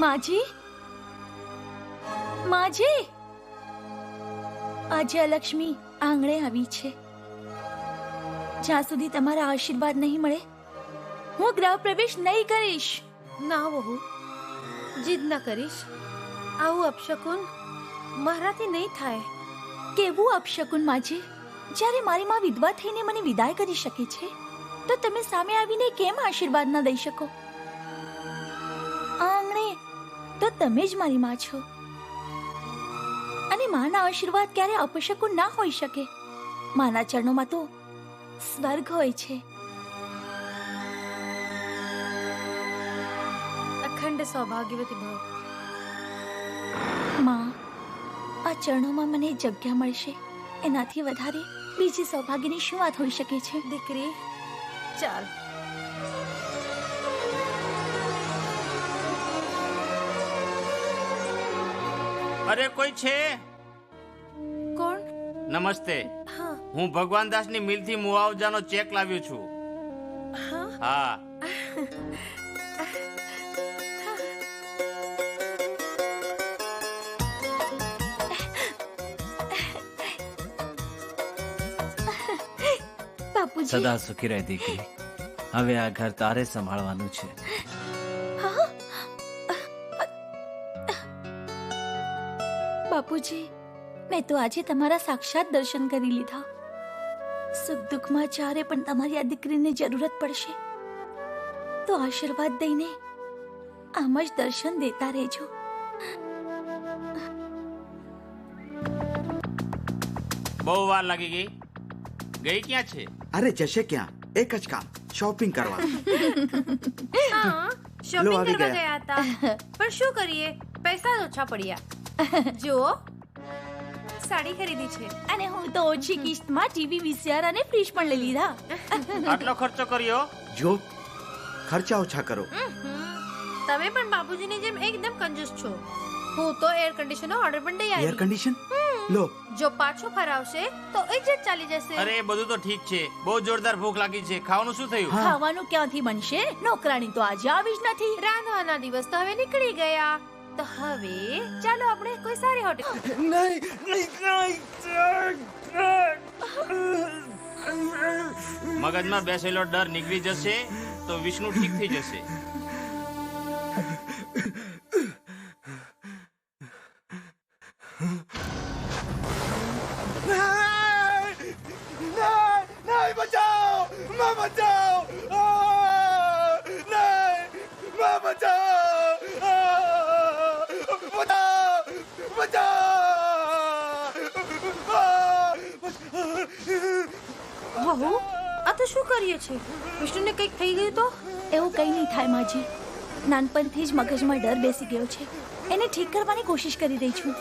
માજી, માજી, આજે લક્ષ્મી આંગણે આવી છે. જ્યાં સુધી તમારા આશીર્વાદ નહીં મળે હું ગૃહ પ્રવેશ નહીં કરીશ. ના વહુ, જીદ ન કરીશ. આવું અપશકુન મારાથી નહીં થાય. કેવું અપશકુન માજી? જ્યારે મારી માં વિધવા થઈને મને વિદાય કરી શકે છે તો તમે સામે આવીને કેમ આશીર્વાદ ન દઈ શકો? આંગણે તો તમે જ મારી માં છો અને માના આશીર્વાદ ક્યારે અપશકુન ના હોઈ શકે. માના ચરણોમાં તો સ્વર્ગ હોય છે. અખંડ સૌભાગ્યવતી ભવ. માં, આ ચરણોમાં મને જગ્યા મળશે એનાથી વધારે બીજી સૌભાગ્યની શું વાત હોઈ શકે છે? દીકરી, ચાલ. અરે કોઈ છે? કોણ? નમસ્તે. હા. હું ભગવાન દાસની મિલથી મુઆવજાનો ચેક લાવ્યો છું. હા. હા. બાપુજી, સદા સુખી રહે દીકરી. હવે આ ઘર તારે સંભાળવાનું છે. બાપુજી, મેં તો આજે તમારા સાક્ષાત દર્શન કરી લીધા. સુખ દુઃખમાં જ્યારે પણ તમારી આ દીકરીને જરૂરત પડશે તો આશીર્વાદ દઈને આમ જ દર્શન દેતા રહેજો. બહુ વાર લાગી ગઈ. ગઈ ક્યાં છે? અરે જશે ક્યાં? એક જ કામ, શોપિંગ કરવાનું. હા, શોપિંગ આવી કરવા ગયા. ગયા હતા. પણ શું કરીએ, પૈસા જ ઓછા પડ્યા. જુઓ, સાડી ખરીદી છે. અને હું તો ઓછી કિસ્તમાં ટીવી, વીસીઆર અને ફ્રીજ પણ લઈ લીધા. આટલો ખર્ચો કર્યો? જો ખર્ચા ઓછા કરો. તમે પણ બાપુજીની જેમ એકદમ કંજૂસ છો. હું તો એર કન્ડિશનર ઓર્ડર પણ દઈ એર આવી. કન્ડિશન લો. જો પાછો ફરાવશે તો ઇજ્જત ચાલી જશે. અરે એ બધું તો ઠીક છે. બહુ જોરદાર ભૂખ લાગી છે. ખાવાનું શું થયું? હા. ખાવાનું ક્યાંથી બનશે? નોકરાણી તો આજે આવી જ નથી. રાંધવાના દિવસ તો હવે નીકળી ગયા. તો હવે ચાલો આપણે કોઈ સારી હોટેલ. મગજમાં બેસેલો ડર નીકળી જશે તો વિષ્ણુ ઠીક થઈ જશે. નહીં બચાઓ, માં બચાઓ, નહીં માં બચાઓ, વહુ, આ તો શું કરીએ છે? વિષ્ણુને કંઈક થઈ ગયું તો? એવું કંઈ નહીં થાય માજી. નાનપણથી જ મગજમાં ડર બેસી ગયો છે. એને ઠીક કરવાની કોશિશ કરી રહી છું.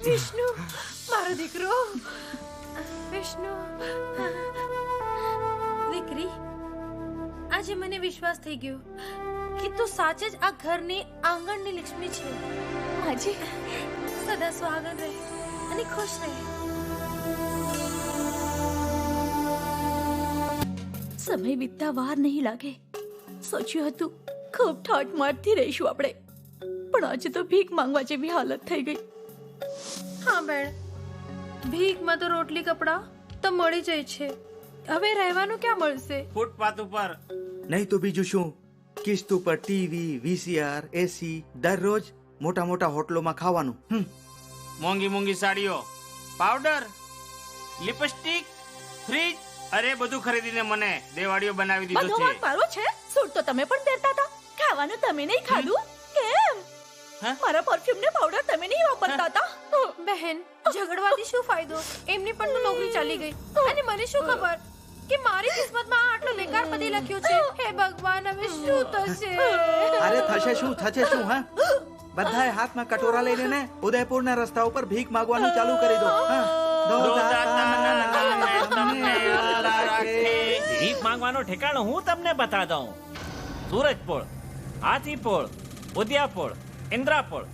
વિષ્ણુ, મારો દીકરો. વિષ્ણુ, દીકરી, આજે મને વિશ્વાસ થઈ ગયો કે તું સાચે જ આ ઘરની આંગણની લક્ષ્મી છે. માજી, સદા સ્વાગત રહે અને ખુશ રહે. સમય વીતતા વાર નહીં લાગે. સોચ્યું હતું ખૂબ ઠાઠ મારથી રહીશું આપણે, પણ આજે તો ભીખ માંગવા જેવી હાલત થઈ ગઈ. હા બેન, ભીખમાં તો રોટલી કપડા તો મળી જાય છે. હવે રહેવાનું ક્યાં મળશે? ફૂટપાથ ઉપર. નહીં તો બીજું શું? કિસ્ત ઉપર ટીવી, વીસીઆર, એસી, દરરોજ મોટા મોટા હોટલોમાં ખાવાનું. મોંઘી મોંઘી સાડીઓ, પાવડર, લિપસ્ટિક, ફ્રીજ, અરે બધું ખરીદીને મને દેવાળીઓ બનાવી દીધો બધો છે. વાંક મારો છે. સૂટ તો તમે પણ પહેરતા હતા. ખાવાનું તમે નહીં ખાધું કેમ? હા? મારા પરફ્યુમ ને પાવડર તમે નહીં વાપરતા હતા. બહેન, ઝઘડવાથી શું ફાયદો? એમની પણ તો નોકરી ચાલી ગઈ અને મને શું ખબર? કે મારી કિસ્મતમાં આટલો બેકાર પતિ લખ્યો છે. હે ભગવાન, હવે શું થશે? અરે થશે શું હા? બધાએ હાથમાં કટોરા લઈને ને ઉદયપુરના રસ્તા ઉપર ભીખ માંગવાનું ચાલુ કરી દો. હા? ભીખ માંગવાનો ઠેકાણો હું તમને બતા દઉં. સૂરજપુર, હાથીપોળ, ઉદયાપોળ, ઇન્દ્રાપોળ.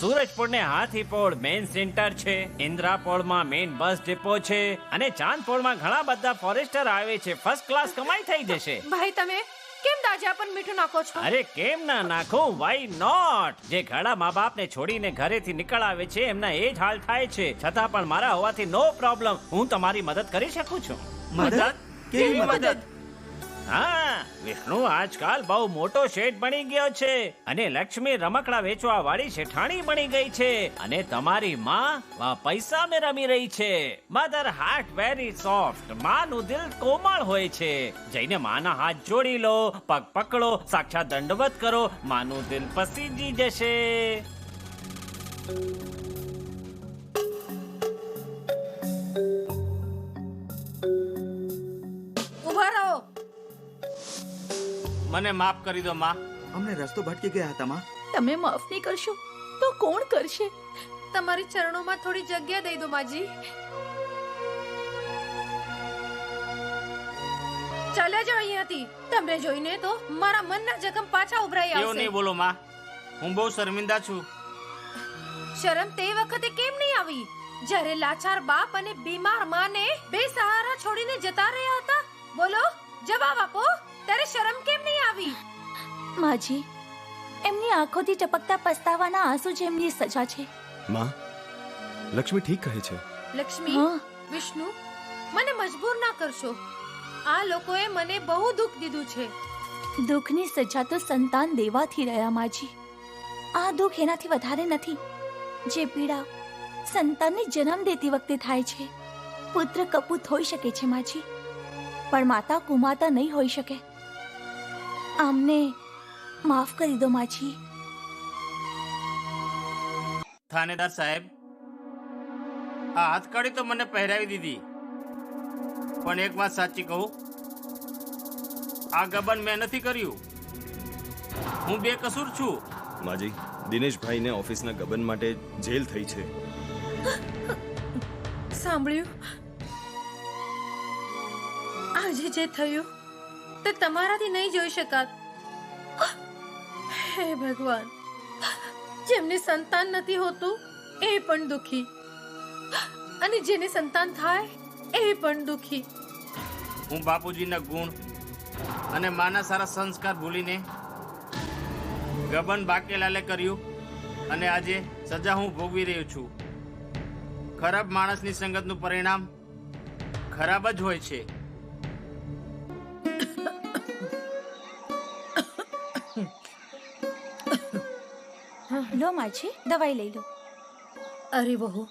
સૂરજપુર ને હાથીપોળ મેઇન સેન્ટર છે. ઇન્દ્રાપોળમાં મેઇન બસ ડેપો છે અને ચાંદપોળમાં ઘણા બધા ફોરેસ્ટર આવે છે. ફર્સ્ટ ક્લાસ કમાઈ થઈ જશે. ભાઈ, તમે કેમ દાજા પર મીઠું નાખો છો? અરે કેમ ના નાખું? Why not? જે ઘણા મા બાપને છોડીને ઘરેથી નીકળાવે છે એમના એ જ હાલ થાય છે. છતાં પણ મારા હોવાથી નો પ્રોબ્લેમ, હું તમારી મદદ કરી શકું છું. મદદ? કેવી મદદ? હા, વિષ્ણુ આજકાલ બહુ મોટો શેઠ બની ગયો છે અને લક્ષ્મી રમકડા વેચવા વાળી શેઠાણી બની ગઈ છે અને તમારી માં પૈસામાં રમી રહી છે. Mother heart very soft. માનું દિલ કોમળ હોય છે. જઈને માના હાથ જોડી લો, પગ પકડો, સાક્ષાત દંડવત કરો. માનું દિલ પસીજી જશે. ઉભા રહો. મને માફ કરી દો માં. અમને રસ્તો ભટકી ગયા હતા માં. તમે માફ નહીં કરશો તો કોણ કરશે? તમારી ચરણોમાં થોડી જગ્યા દઈ દો માજી. ચાલ્યા જાઓ અહીંયાથી. તમને જોઈને તો મારા મનના જખમ પાછા ઉભરાઈ એવું આવશે. નહીં બોલો માં, હું બહુ શર્મિંદા છું. શરમ તે વખતે કેમ નહીં આવી જ્યારે લાચાર બાપ અને બીમાર માને બેસહારા છોડીને જતા રહ્યા હતા? બોલો, જવાબ આપો. ત્યારે શરમ કેમ નહીં આવી? માજી, એમની આંખોથી ટપકતા પસ્તાવાના આંસુ જ એમની સજા છે. માં, લક્ષ્મી ઠીક કહે છે. લક્ષ્મી, હા. વિષ્ણુ, મને મજબૂર ના કરશો. આ લોકોએ મને બહુ દુઃખ દીધું છે. દુઃખની સજા તો સંતાન દેવાથી રહ્યા માજી. આ દુઃખ એનાથી વધારે નથી. જે પીડા સંતાનને જન્મ દેતી વખતે થાય છે. પુત્ર કપૂત હોઈ શકે છે માજી, પણ માતા કુમાતા નહીં હોઈ શકે. આમને માફ કરી દો માજી. થાનેદાર સાહેબ, આ હાથકડી તો મને પહેરાવી દીધી, પણ એક વાત સાચી કહું, આ ગબન મેં નથી કર્યું. હું બેકસૂર છું. માજી, દિનેશભાઈને ઓફિસના ગબન માટે જેલ થઈ છે. સાંભળ્યું? આજે જે થયું તે તમારાથી નહીં જોઈ શકાત. હે ભગવાન, જેમને સંતાન નથી હોતું એ પણ દુખી, અને જેને સંતાન થાય એ પણ દુખી. હું બાપુજીના ગુણ અને માના સારા સંસ્કાર ભૂલીને ગબન બાકેલાલે કર્યું અને આજે સજા હું ભોગવી રહ્યો છું. ખરાબ માણસની સંગતનું પરિણામ ખરાબ જ હોય છે. લો માજી, દવાઈ લઈ લો. અરે વહુ,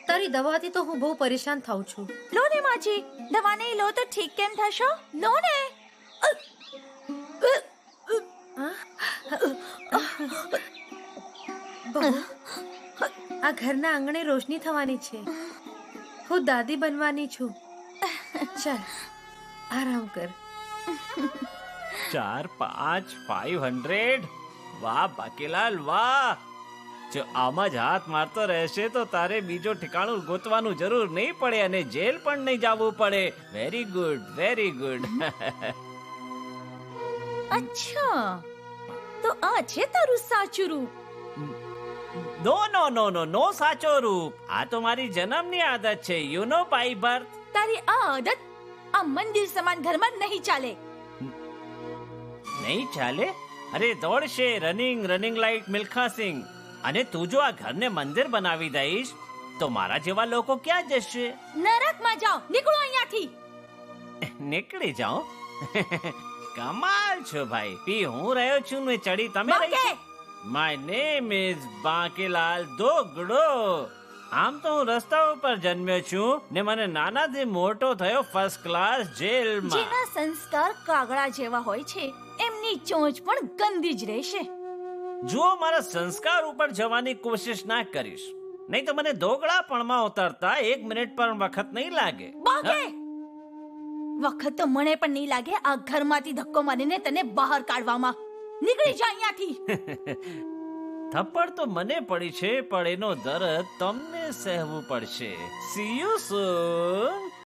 તારી દવાથી તો હું બહુ પરેશાન થાઉં છું. લો ને માજી, દવા નહીં લો તો ઠીક કેમ થશો? લો ને. બહુ, આ ઘરના આંગણે રોશની થવાની છે. હું દાદી બનવાની છું. ચાલ, આરામ કર. 4, 5, 500. વાહ બાકીલાલ વાહ. જો આમ જ હાથ મારતો રહેશે તો તારે બીજો ઠિકાણું ગોતવાનું જરૂર નહીં પડે અને જેલ પણ નહીં જવું પડે. Very good, very good. અચ્છા, તો આ છે તારું સાચું રૂપ. નો નો નો નો નો સાચો રૂપ. આ તો મારી જન્મની આદત છે. You know by birth. તારી આ આદત આ મંદિર સમાન ઘરમાં નહીં ચાલે. નહીં ચાલે? અરે દોડશે. રનિંગ લાઈક મિલ્ખા સિંહ. અને તું જો આ ઘરને મંદિર બનાવી દઈશ તો મારા જેવા લોકો ક્યાં જશે? નરકમાં જાઓ. નીકળો અહીંયાથી. નીકળી જાઓ? કમાલ છો ભાઈ. પી હું રહ્યો છું ને ચડી તમે રહી છો. My name is Bankilal Dogdo. આમ તો હું રસ્તા ઉપર જન્મ્યો છું ને મને નાનાથી મોટો થયો ફર્સ્ટ ક્લાસ જેલમાં. જેના સંસ્કાર કાગડા જેવા હોય છે એમની ચોંચ પણ ગંદી જ રહેશે. જો મારા સંસ્કાર ઉપર જવાની કોશિશ ના કરીશ નહીં તો મને દોગડાપણમાં ઉતરતા 1 મિનિટ પણ વખત નહીં લાગે. બાગે વખત તો મને પણ નહીં લાગે આ ઘરમાંથી ધક્કો મારીને તને બહાર કાઢવામાં. નીકળી જા અહીંયાથી. થપ્પડ તો મને પડી છે, પણ એનો દર્દ તમને સહેવું પડશે. C you soon.